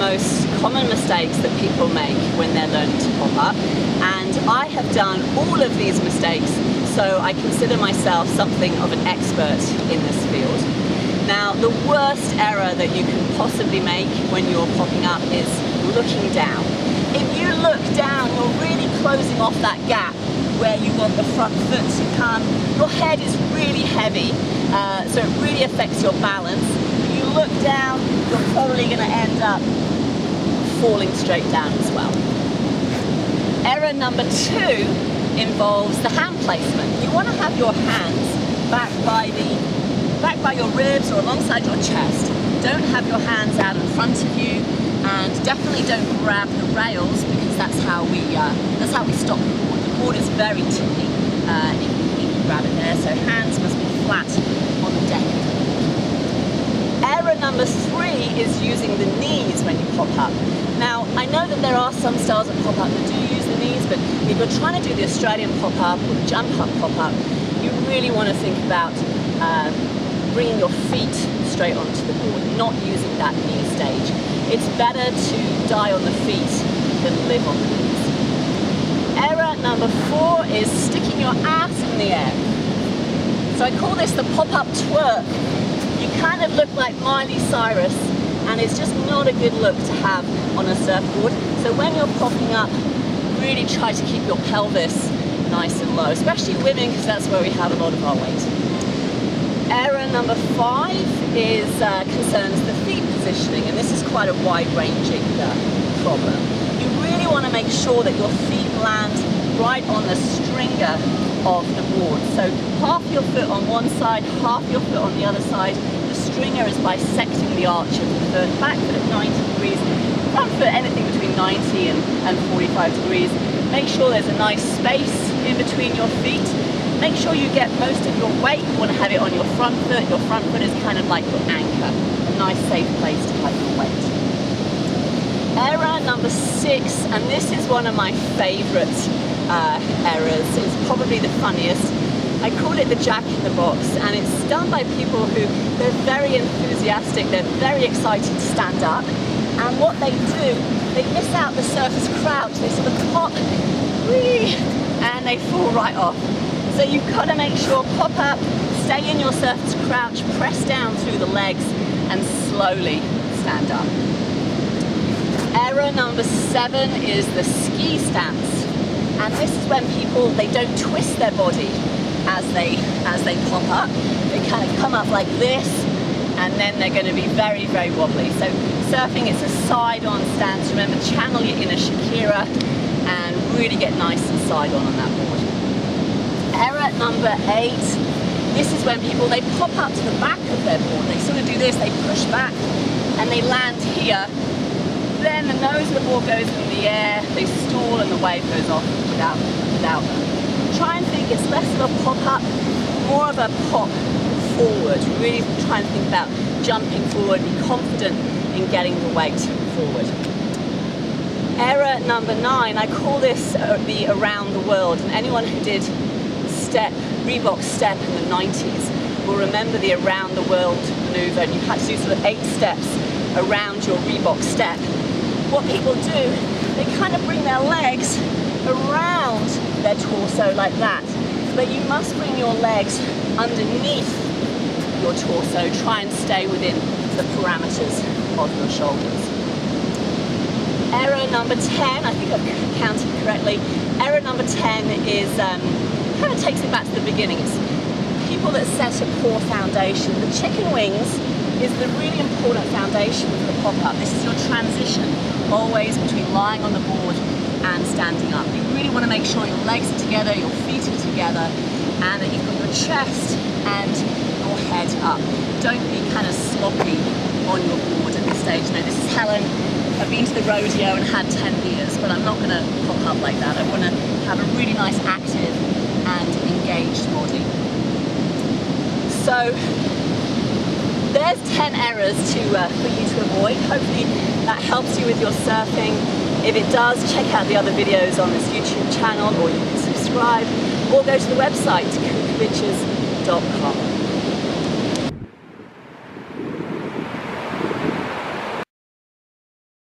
most common mistakes that people make when they're learning to pop up, and I have done all of these mistakes, so I consider myself something of an expert in this field. Now, the worst error that you can possibly make when you're popping up is looking down. If you look down, you're really closing off that gap where you want the front foot to come. Your head is really heavy, so it really affects your balance. If you look down, you're probably going to end up falling straight down as well. Error number 2 involves the hand placement. You want to have your hands back by your ribs or alongside your chest. Don't have your hands out in front of you, and definitely don't grab the rails, because that's how we stop the board. The board is very tippy if you grab it there, so hands must be flat on the deck. Error number 3 is using the knees when you pop up. Now, I know that there are some styles of pop up that do use the knees, but if you're trying to do the Australian pop up or the jump up pop up, you really want to think about bringing your feet straight onto the board, not using that knee stage. It's better to die on the feet than live on the knees. Error number 4 is sticking your ass in the air. So I call this the pop-up twerk. You kind of look like Miley Cyrus, and it's just not a good look to have on a surfboard. So when you're popping up, really try to keep your pelvis nice and low, especially women, because that's where we have a lot of our weight. Error number 5 is concerns the feet positioning, and this is quite a wide-ranging problem. You really want to make sure that your feet land right on the stringer of the board. So half your foot on one side, half your foot on the other side. The stringer is bisecting the arch of the foot, back foot at 90 degrees, front foot anything between 90 and 45 degrees. Make sure there's a nice space in between your feet. Make sure you get most of your weight. You want to have it on your front foot. Your front foot is kind of like your anchor, a nice safe place to have your weight. Error number 6, and this is one of my favourite errors. It's probably the funniest. I call it the Jack in the Box, and it's done by people who, they're very enthusiastic, they're very excited to stand up, and what they do, they miss out the surface crouch, they sort of pop, whee, and they fall right off. So you've got to make sure, pop up, stay in your surface crouch, press down through the legs, and slowly stand up. Error number 7 is the ski stance. And this is when people, they don't twist their body as they pop up. They kind of come up like this, and then they're going to be very, very wobbly. So surfing, it's a side-on stance. Remember, channel your inner Shakira and really get nice and side-on that board. Error number 8, this is when people, they pop up to the back of their board. They sort of do this, they push back, and they land here. Then the nose of the board goes in the air, they stall, and the wave goes off without them. Try and think it's less of a pop-up, more of a pop forward. Really try and think about jumping forward, be confident in getting the weight forward. Error number 9, I call this the around the world, and anyone who did Reebok step in the 90s will remember the around the world maneuver, and you had to do sort of 8 steps around your Reebok step. What people do, they kind of bring their legs around their torso like that, but you must bring your legs underneath your torso. Try and stay within the parameters of your shoulders. Error number 10, I think I've counted correctly. Error number 10 is kind of takes it back to the beginning. It's people that set a poor foundation. The chicken wings is the really important foundation for the pop-up. This is your transition, always between lying on the board and standing up. You really want to make sure your legs are together, your feet are together, and that you've got your chest and your head up. Don't be kind of sloppy on your board at this stage. No, this is Helen. I've been to the rodeo and had 10 beers, but I'm not going to pop up like that. I want to have a really nice active and engaged body. So there's 10 errors for you to avoid. Hopefully that helps you with your surfing. If it does, check out the other videos on this YouTube channel, or you can subscribe, or go to the website, kukabitches.com.